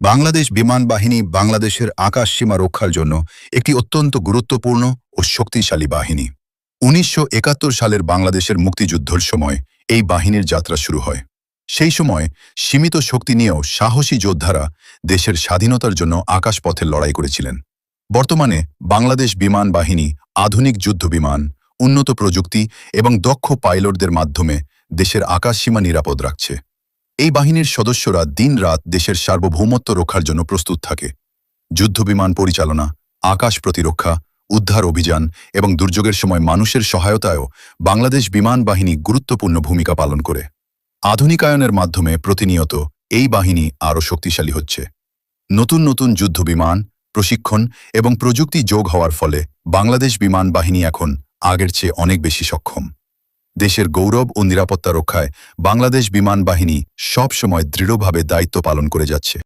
বাংলাদেশ বিমান বাহিনী বাংলাদেশের আকাশ সীমা রক্ষার জন্য একটি অত্যন্ত গুরুত্বপূর্ণ ও শক্তিশালী বাহিনী। ১৯৭১ সালের বাংলাদেশের মুক্তিযুদ্ধের সময় এই বাহিনীর যাত্রা শুরু হয়। সেই সময় সীমিত শক্তি নিয়েও সাহসী যোদ্ধারা দেশের স্বাধীনতার জন্য আকাশপথে লড়াই করেছিলেন। বর্তমানে বাংলাদেশ বিমান বাহিনী আধুনিক যুদ্ধবিমান, উন্নত প্রযুক্তি এবং দক্ষ পাইলটদের মাধ্যমে দেশের আকাশসীমা নিরাপদ রাখছে। এই বাহিনীর সদস্যরা দিন-রাত দেশের সার্বভৌমত্ব রক্ষার জন্য প্রস্তুত থাকে। যুদ্ধবিমান পরিচালনা, আকাশ প্রতিরক্ষা, উদ্ধার অভিযান এবং দুর্যোগের সময় মানুষের সহায়তায়ও বাংলাদেশ বিমান বাহিনী গুরুত্বপূর্ণ ভূমিকা পালন করে। আধুনিকায়নের মাধ্যমে প্রতিনিয়ত এই বাহিনী আরও শক্তিশালী হচ্ছে। নতুন নতুন যুদ্ধবিমান, প্রশিক্ষণ এবং প্রযুক্তি যোগ হওয়ার ফলে বাংলাদেশ বিমান বাহিনী এখন আগের চেয়ে অনেক বেশি সক্ষম। দেশের গৌরব ও নিরাপত্তা রক্ষায় বাংলাদেশ বিমান বাহিনী সব সময় দৃঢ়ভাবে দায়িত্ব পালন করে যাচ্ছে।